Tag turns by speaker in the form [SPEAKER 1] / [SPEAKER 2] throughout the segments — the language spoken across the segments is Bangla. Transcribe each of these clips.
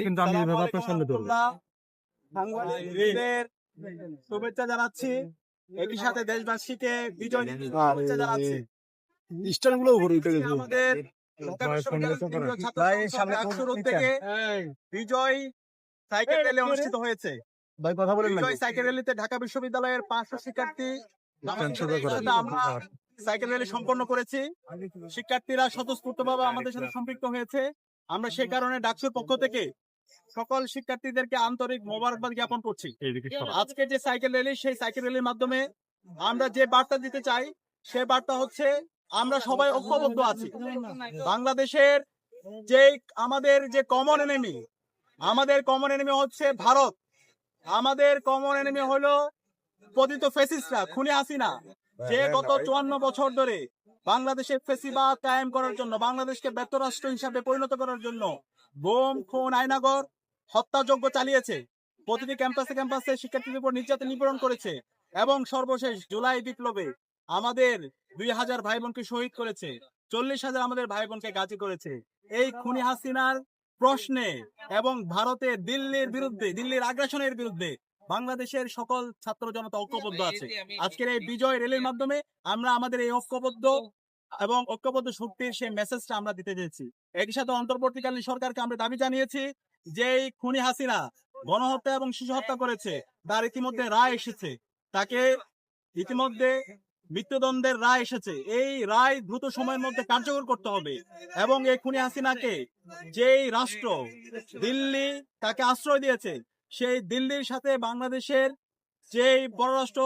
[SPEAKER 1] কিন্তু আমি এভাবে আপনার সামনে ধরবো।
[SPEAKER 2] সাংবাদিকদের শুভেচ্ছা জানাচ্ছি, একই সাথে দেশবাসীকে বিজয় শুভেচ্ছা জানাচ্ছি।
[SPEAKER 1] স্টারগুলো উপরে উঠে গেছে।
[SPEAKER 2] আমাদের ঢাকা বিশ্ববিদ্যালয়ের কেন্দ্রীয় ছাত্র সংসদ ডাকসুর উদ্যোগে বিজয় সাইকেল র্যালি অনুষ্ঠিত হয়েছে।
[SPEAKER 1] ভাই কথা বলেন না।
[SPEAKER 2] বিজয় সাইকেল র্যালিতে ঢাকা বিশ্ববিদ্যালয়ের 500 শিক্ষার্থী আমরা সাইকেল র্যালি সম্পন্ন করেছি। শিক্ষার্থীরা স্বতঃস্ফূর্তভাবে আমাদের সাথে সম্পৃক্ত হয়েছে। আমরা সেই কারণে ডাকসুর পক্ষ থেকে সকল শিক্ষার্থীদেরকে আন্তরিক মোবারকবাদ জ্ঞাপন করছি। আজকে যে সাইকেল র্যালি, সেই সাইকেল র্যালির মাধ্যমে আমরা যে বার্তা দিতে চাই, সে বার্তা হচ্ছে আমরা সবাই ঐক্যবদ্ধ আছি। বাংলাদেশের যে আমাদের যে কমন এনিমি, আমাদের কমন এনিমি হচ্ছে ভারত। আমাদের কমন এনিমি হলো পতিত ফ্যাসিস্টরা, খুনি হাসিনা, যে গত 54 বছর ধরে বাংলাদেশে ফ্যাসিবাদ কায়েম করার জন্য, বাংলাদেশকে ব্যর্থ রাষ্ট্র হিসাবে পরিণত করার জন্য বোম, খুন, আয়নাগর, হত্যাযজ্ঞ চালিয়েছে। প্রতিটি ক্যাম্পাসে শিক্ষার্থীদের উপর নির্যাতন নিপীড়ন করেছে এবং সর্বশেষ জুলাই বিপ্লবে আমাদের 2000 ভাই বোনকে শহীদ করেছে, 40,000 আমাদের ভাই বোনকে গাজী করেছে। এই খুনি হাসিনার প্রশ্নে এবং ভারতের দিল্লির আগ্রাসনের বিরুদ্ধে বাংলাদেশের সকল ছাত্র জনতা ঐক্যবদ্ধ আছে। আজকের এই বিজয় র্যালির মাধ্যমে আমরা আমাদের এই ঐক্যবদ্ধ শক্তির সেই মেসেজটা আমরা দিতে চেয়েছি। একই সাথে অন্তর্বর্তীকালীন সরকারকে আমরা দাবি জানিয়েছি যে এই খুনি হাসিনা গণহত্যা এবং শিশু হত্যা করেছে, তার ইতিমধ্যে রায় এসেছে, তাকে ইতিমধ্যে মৃত্যুদণ্ডের রায় এসেছে। এই রায় দ্রুত সময়ের মধ্যে কার্যকর করতে হবে এবং এই খুনি হাসিনাকে যেই রাষ্ট্র দিল্লি তাকে আশ্রয় দিয়েছে, সেই দিল্লির সাথে বাংলাদেশের যেই পররাষ্ট্র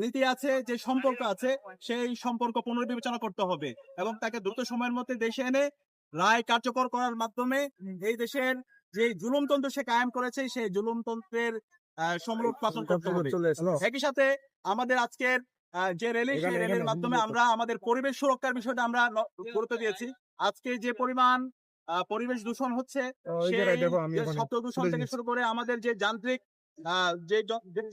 [SPEAKER 2] নীতি আছে, যে সম্পর্ক আছে, সেই সম্পর্ক পুনর্বিবেচনা করতে হবে এবং তাকে দ্রুত সময়ের মধ্যে দেশে এনে রায় কার্যকর করার মাধ্যমে এই দেশের যে জুলুমতন্ত্র সে কায়েম করেছে, সেই জুলুমতন্ত্রের সমলোৎপাটন করতে হবে। একই সাথে আমাদের আজকের যে র্যালি, সেই র্যালির মাধ্যমে আমরা আমাদের পরিবেশ সুরক্ষার বিষয়টা আমরা গুরুত্ব দিয়েছি। আজকে যে পরিমাণ পরিবেশ দূষণ হচ্ছে, সেই শব্দ দূষণ থেকে শুরু করে আমাদের যে যান্ত্রিক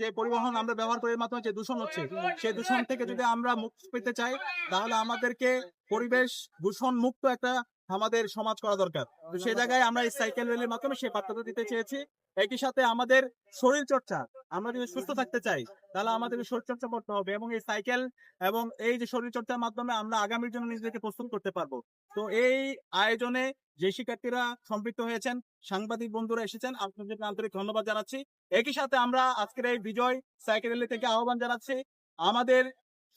[SPEAKER 2] যে পরিবহন আমরা ব্যবহার করার মাধ্যমে যে দূষণ হচ্ছে, সেই দূষণ থেকে যদি আমরা মুক্তি পেতে চাই, তাহলে আমাদেরকে পরিবেশ দূষণ মুক্ত একটা আমাদের সমাজ করা দরকার। তো সেই জায়গায় আমরা এই সাইকেল র্যালির মাধ্যমে সেই বার্তাটা দিতে চেয়েছি। একই সাথে আমাদের শরীর চর্চা, আমরা যদি সুস্থ থাকতে চাই তাহলে আমাদেরকে শরীর চর্চা করতে হবে এবং এই সাইকেল এবং এই যে শরীর চর্চার মাধ্যমে আমরা আগামীর জন্য নিজেদেরকে প্রস্তুত করতে পারবো। তো এই আয়োজনে যে শিক্ষার্থীরা সম্পৃক্ত হয়েছেন, সাংবাদিক বন্ধুরা এসেছেন, আপনাদেরকে আন্তরিক ধন্যবাদ জানাচ্ছি। একই সাথে আমরা আজকের এই বিজয় সাইকেল র্যালি থেকে আহ্বান জানাচ্ছি আমাদের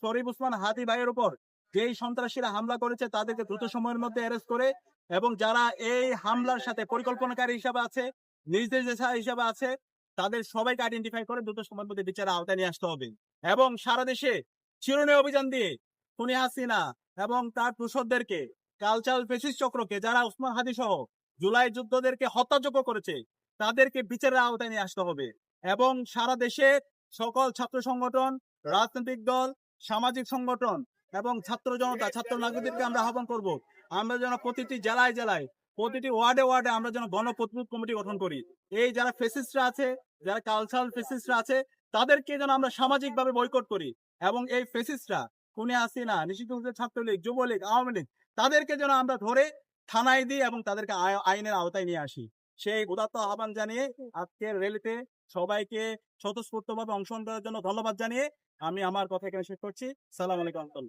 [SPEAKER 2] শরীফ ওসমান হাদি ভাইয়ের উপর যেই সন্ত্রাসীরা হামলা করেছে, তাদেরকে দ্রুত সময়ের মধ্যে অ্যারেস্ট করে এবং যারা এই হামলার সাথে পরিকল্পনাকারী হিসাবে আছে, নির্দেশিকা হিসাবে আছে, তাদের সবাইকে আইডেন্টিফাই করে দ্রুত সময়ের মধ্যে বিচারের আওতায় নিয়ে আসতে হবে এবং সারা দেশে চিরুনি অভিযান দিয়ে খুনি হাসিনা এবং তার দোসরদেরকে, কালচারাল ফেসিস্ট চক্রকে, যারা ওসমান হাদি সহ জুলাই যুদ্ধদেরকে হত্যাযোগ্য করেছে, তাদেরকে বিচারের আওতায় নিয়ে আসতে হবে এবং সারা দেশে সকল ছাত্র সংগঠন, রাজনৈতিক দল, সামাজিক সংগঠন এবং ছাত্র জনতা, ছাত্র নাগরিকদেরকে আমরা আহ্বান করব, আমরা যেন প্রতিটি জেলায় প্রতিটি ওয়ার্ডে আমরা যেন গণপ্রতিরোধ কমিটি গঠন করি। এই যারা ফেসিস্টরা আছে, যারা কালচারাল ফেসিস্টরা আছে, তাদেরকে যেন আমরা সামাজিকভাবে বয়কট করি এবং এই ফেসিস্টরা, খুনি হাসিনা, নিষিদ্ধ ছাত্রলীগ, যুবলীগ, আওয়ামী লীগ, তাদেরকে যেন আমরা ধরে থানায় দিই এবং তাদেরকে আইনের আওতায় নিয়ে আসি। সেই উদাত্ত আহ্বান জানিয়ে আজকের র্যালিতে সবাইকে স্বতঃস্ফূর্তভাবে অংশগ্রহণ করার জন্য ধন্যবাদ জানিয়ে আমি আমার কথা এখানে শেষ করছি। সালাম আলাইকুম।